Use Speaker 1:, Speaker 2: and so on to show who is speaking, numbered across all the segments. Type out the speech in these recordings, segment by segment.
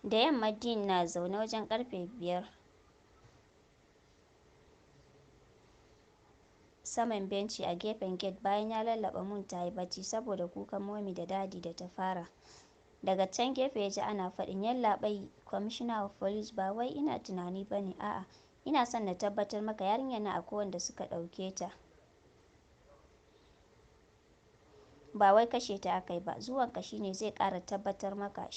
Speaker 1: Da yamma Dean na zaune wajen karfe 5 saman benci a gefen gate bayan ya lallaba Moon ta yi bacci saboda kukan Mommy da Daddy da ta fara. Daga can gefe ya ji ana faɗin, "Yallaɓai, Commissioner of Police, ba wai ina tunani ba ne, a'a, ina son na tabbatar maka yarinyar nan akwai wanda suka ɗauke ta. Ba wai kashe ta aka yi ba, zuwanka shi ne zai ƙara tabbatar maka."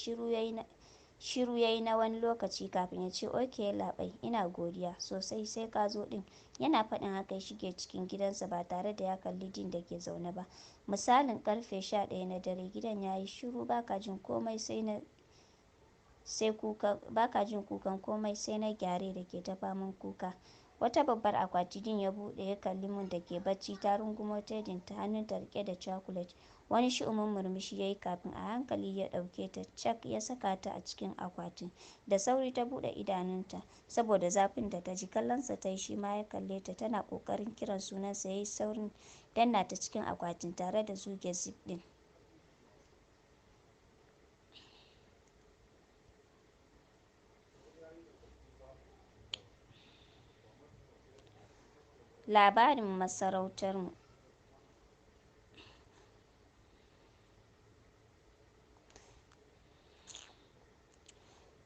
Speaker 1: Shiru ya yi na wani lokaci kafin ya ce, "Ok yallaɓai, ina godiya sosai, sai ka zo ɗin." Yana faɗin haka ya shige cikin gidansa ba tare da ya kalli Dean da ke zaune ba. Misalin ƙarfe 11 na dare gidan ya yi shiru, baka jin komai kukan komai sai na gyare da ke ta faman kuka. Wata babbar akwati Dean ya buɗe ya kalli Moon da ke bacci ta rungumo tedinta, hannunta riƙe da chocolate. Wani shu'umin murmushi ya yi kafin a hankali ya ɗauke ta cak ya saka ta a cikin akwatin. Da sauri ta buɗe idanunta saboda zafin da ta ji. Kallonsa ta yi, shi ma ya kalle ta, tana ƙoƙarin kiran sunansa. Ya yi saurin danna ta cikin akwatin tare da zuge zip ɗin. Labarin masarautarmu.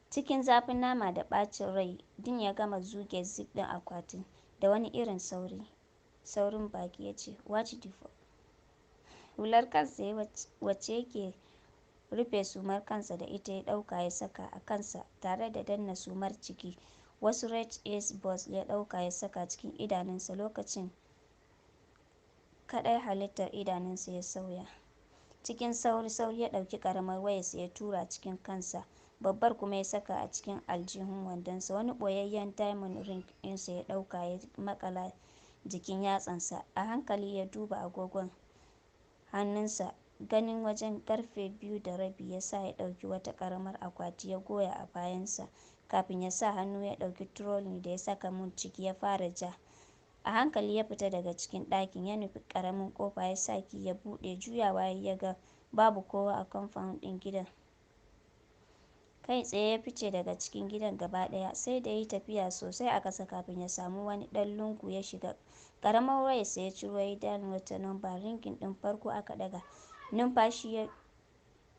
Speaker 1: Cikin zafin nama da ɓacin rai, Dean ya gama zuge zip ɗin akwatin. Da wani irin saurin baki ya ce, "Watch the fuck." Hular kansa wacce yake rufe sumar kansa da ita ya ɗauka ya saka a kansa tare da danna sumar ciki. Wasu red ace buds ya ɗauka ya saka cikin idanunsa. Lokacin kaɗai halittar idanunsa ya sauya. Cikin sauri ya ɗauki ƙaramar wayarsa ya tura cikin kansa, babbar kuma ya saka a cikin aljihun wandonsa. Wani ɓoyayyen diamond ring ɗinsa ya ɗauka ya maƙala jikin yatsansa. A hankali ya duba agogon hannunsa, ganin wajen ƙarfe 2:30 ya sa ya ɗauki wata ƙaramar akwati ya goya a bayansa, kafin ya sa hannu ya ɗauki trolley da ya saka Moon ciki ya fara ja. A hankali ya fita daga cikin ɗakin, ya nufi ƙaramin ƙofa ya sa key ya buɗe. Juyawa ya ga babu kowa a compound ɗin gidan. Kai tsaye ya fice daga cikin gidan gaba ɗaya, sai da ya yi tafiya sosai a ƙasa kafin ya samu wani ɗan lungu ya shiga. Ƙaramar wayarsa ya ciro ya yi dialing wata namba. Ringin ɗin farko aka ɗaga. Numfashi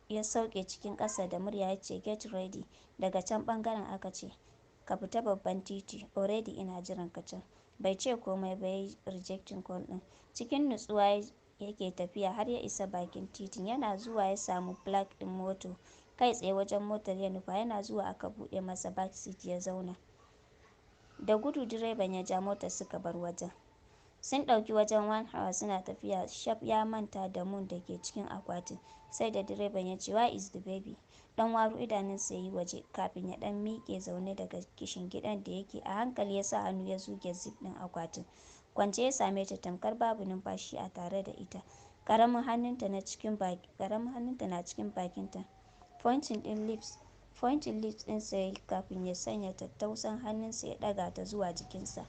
Speaker 1: ya sauke cikin ƙasa da murya ya ce, "Get ready." Daga can ɓangaren aka ce, "Ka fita babban titi, already ina jiran ka can." Bai ce komai ba, ya yi rejecting call ɗin. Cikin nutsuwa yake tafiya har ya isa bakin titin. Yana zuwa ya samu plug ɗin moto. Kai tsaye wajen motar ya nufa. Yana zuwa aka buɗe masa back seat ya zauna. Da gudu direban ya ja motar suka bar wajen. Sun ɗauki wajen 1 hour suna tafiya. Shaf ya manta da Moon da ke cikin akwatin. Sai da direban ya ce, "Where is the baby?" Ɗan waro idanunsa ya yi waje kafin ya ɗan miƙe zaune daga kishingiɗan da yake. A hankali ya sa hannu ya zuge zip ɗin akwatin. Kwance ya same ta tamkar babu numfashi a tare da ita. Ƙaramin hannunta na cikin bakinta. Pointing lips ɗinsa ya yi kafin ya sanya tattausan hannunsa ya ɗaga ta zuwa jikinsa.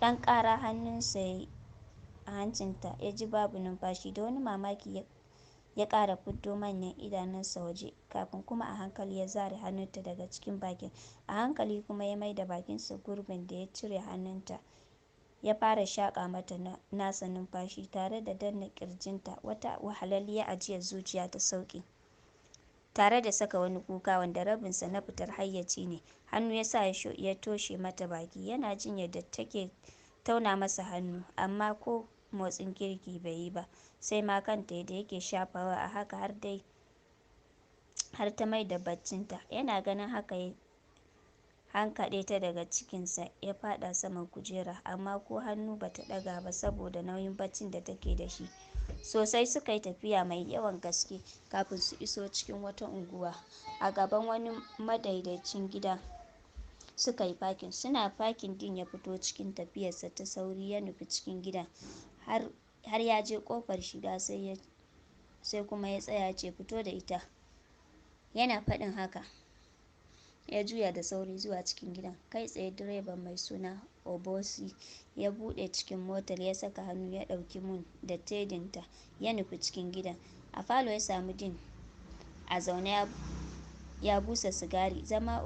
Speaker 1: Ɗan ƙara hannunsa ya yi a hancinta, ya ji babu numfashi. Da wani mamaki ya ƙara fiddo manyan idanunsa waje, kafin kuma a hankali ya zare hannunta daga cikin bakin. A hankali kuma ya maida bakinsa gurbin da ya cire hannunta. Ya fara shaƙa mata nasa numfashi tare da danna ƙirjinta. Wata wahalalliyar ajiyar zuciya ta sauƙi, tare da saka wani kuka wanda rabinsa na fitar hayyaci ne. Hannu ya sa ya toshe mata baki. Yana jin yadda take tauna masa hannu, amma ko motsin kirki bai yi ba. Sai ma kanta da yake shafawa a haka har ta maida baccinta. Yana ganin haka ya hankaɗe ta daga cikinsa ya faɗa saman kujera, amma ko hannu bata ɗaga ba saboda nauyin baccin da take da shi. Sosai suka yi tafiya mai yawan gaske kafin su iso cikin wata unguwa. A gaban wani madaidaicin gida suka yi fakin. Suna fakin, Dean ya fito cikin tafiyarsa ta sauri ya nufi cikin gidan. Har ya je ƙofar shiga sai kuma ya tsaya ya ce, "Fito da ita." Yana faɗin haka ya juya da sauri zuwa cikin gidan. Kai tsaye direban mai suna Obosi ya buɗe cikin motar, ya saka hannu ya ɗauki Moon da tedinta ya nufi cikin gidan. A falo ya samu Dean a zaune ya busa sigari. Zama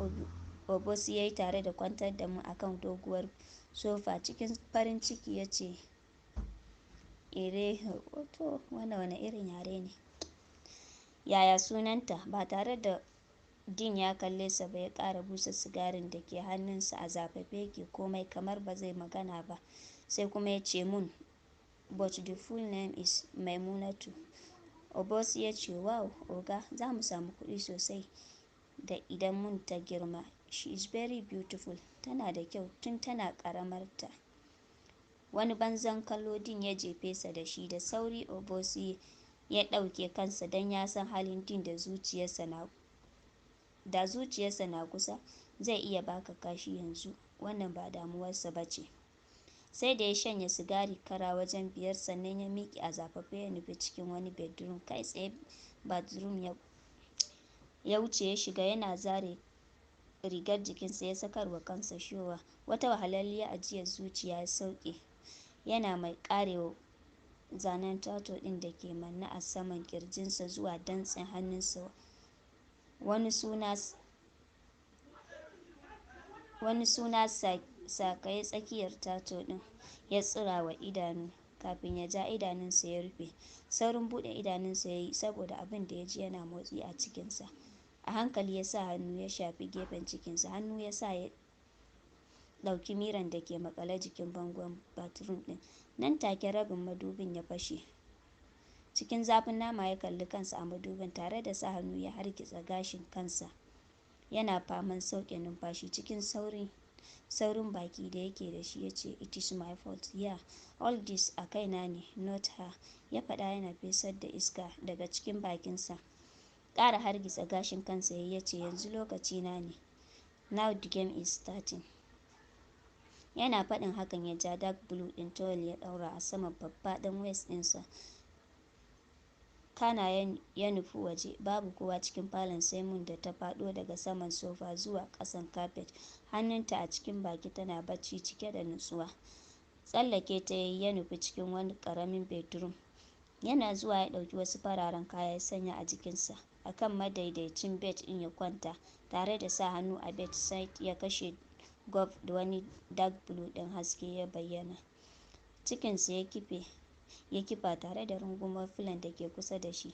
Speaker 1: Obosi ya yi tare da kwantar da mu akan doguwar sofa. Cikin farin ciki ya ce, ire to wani irin yare ne, yaya sunanta? Ba tare da Din ya kalle sa ba, ya ƙara busa sigarin da ke hannunsa. A zafafe yake, komai kamar ba zai magana ba. Sai kuma ya ce, Moon, but the full name is Maimunatu. Obosi ya ce, wow, oga, za mu samu kuɗi sosai da idan Moon ta girma. She is very beautiful. Tana da kyau tun tana ƙaramarta. Wani banzan kallo Din ya jefe sa da shi. Da sauri Obosi ya ɗauke kansa don ya san halin Din da zuciyarsa na kusa zai iya baka kashi yanzu. Wannan ba damuwarsa ba ce. Sai da ya shanye sigari kara wajen 5 sannan ya miƙe a zafafe ya nufi cikin wani bedroom. Kai tsaye bathroom ya wuce ya shiga, yana zare rigar jikinsa ya sakarwa kansa showa. Wata wahalalliyar ajiyar zuciya ya sauke, yana mai karewa zanen tato ɗin da ke manne a saman ƙirjinsa zuwa dantsen hannunsa. Wani suna sakaye tsakiyar tato ɗin ya tsira wa idanu kafin ya ja idanunsa ya rufe. Saurin buɗe idanunsa ya yi saboda abin da ya ji yana motsi a cikinsa. A hankali ya sa hannu ya shafi gefen cikinsa. Hannu ya sa ya ɗauki miran da ke maƙale jikin bangon bathroom ɗin. Nan take rabin madubin ya fashe. Cikin zafin nama ya kalli kansa a madubin tare da sa hannu ya hargitsa gashin kansa. Yana faman sauke numfashi cikin saurin baki da yake da shi ya ce, it is my fault, yeah, all this a kaina ne, not her, ya faɗa yana fesar da iska daga cikin bakinsa. Ƙara hargitsa gashin kansa ya ce, yanzu lokaci na ne, now the game is starting. Yana faɗin hakan ya ja dark blue ɗin towel ya ɗaura a saman faffaɗan waist ɗinsa. Kana ya nufi waje. Babu kowa cikin falon sai Moon da ta faɗo daga saman sofa zuwa ƙasan kafet, hannunta a cikin baki tana bacci cike da nutsuwa. Tsallake ta yayi ya nufi cikin wani ƙaramin bedroom. Yana zuwa ya ɗauki wasu fararen kaya ya sanya a jikinsa. Akan madaidaicin bed ɗin ya kwanta tare da sa hannu a bed side ya kashe gwaf da wani dark blue ɗin haske ya bayyana. Cikinsa ya kifa tare da rungumar filon da ke kusa da shi.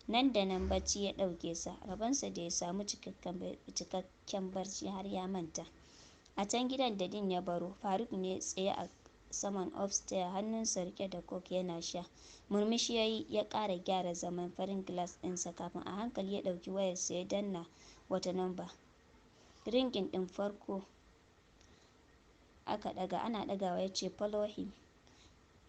Speaker 1: Nan da nan bacci ya ɗauke sa. Rabonsa da ya samu cikakken barci har ya manta. A can gidan da Din ya baro, Faruk ne tsaye a saman upstairs, hannunsa rike da coke yana sha. Murmushi ya yi ya ƙara gyara zaman farin glass ɗinsa kafin a hankali ya ɗauki wayarsa ya danna wata namba. Ringin ɗin farko aka ɗaga, ana ɗagawa ya ce follow him.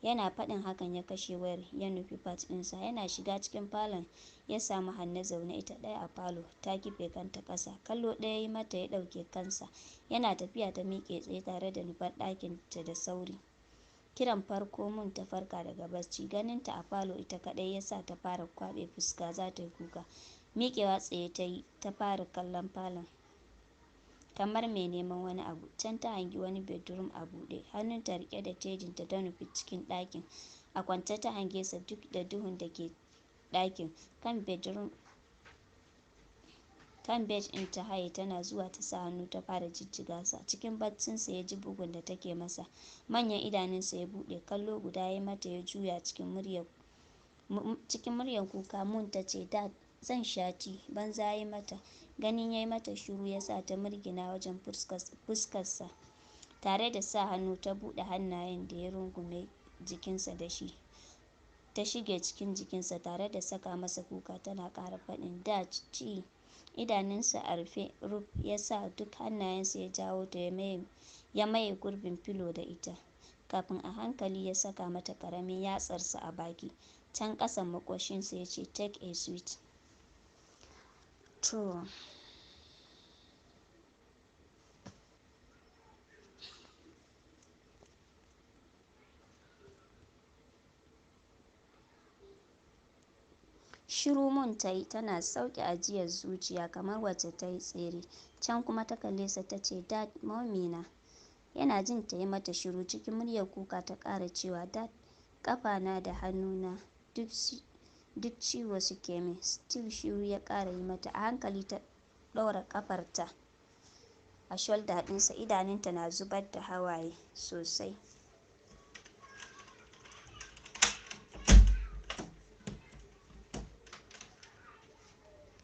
Speaker 1: Yana faɗin hakan ya kashe wayar ya nufi pad ɗinsa. Yana shiga cikin falon ya samu Hanne zaune ita ɗaya a falo, ta kife kanta ƙasa. Kallo ɗaya ya yi mata ya ɗauke kansa. Yana tafiya ta miƙe tsaye tare da nufar ɗakinta da sauri. Kiran farko Moon ta farka daga bacci. Ganinta a falo ita kaɗai ya sa ta fara kwaɓe fuska za ta yi kuka. Miƙewa tsaye ta yi ta fara kallon falon kamar mai neman wani abu. Can ta hangi wani bedroom a buɗe, hannunta riƙe da tejinta ta nufi cikin ɗakin. A kwance ta hange sa duk da duhun da ke ɗakin. Kan bed ɗin ta haye tana zuwa ta sa hannu ta fara jijjiga sa. Cikin baccinsa ya ji bugun da take masa. Manyan idanunsa ya buɗe, kallo guda ya mata ya juya cikin muryar kuka. Moon ta ce, Dad, zan sha tea. Banza ya yi mata. Ganin ya yi mata shiru ya sa ta mirgina wajen fuskarsa tare da sa hannu ta buɗe hannayen da ya rungume jikinsa da shi. Ta shige cikin jikinsa tare da saka masa kuka tana ƙara faɗin, Dad, tea. Idanunsa a rufe ruf ya sa duk hannayensa ya jawo ta ya maye gurbin filo da ita. Kafin a hankali ya saka mata ƙaramin yatsarsa a baki. Can ƙasan maƙoshinsa ya ce, take a sweet. To. Shiru Moon ta yi tana sauke ajiyar zuciya kamar wacce ta yi tsere. Can kuma ta kalle sa ta ce, Dad, mommy na. Yana jin ta yi mata shiru cikin muryar kuka ta ƙara cewa, Dad, ƙafana da hannuna duk ciwo suke min. Still shiru ya ƙara yi mata. A hankali ta ɗora ƙafarta a shoulder ɗinsa, idanunta na zubar da hawaye sosai.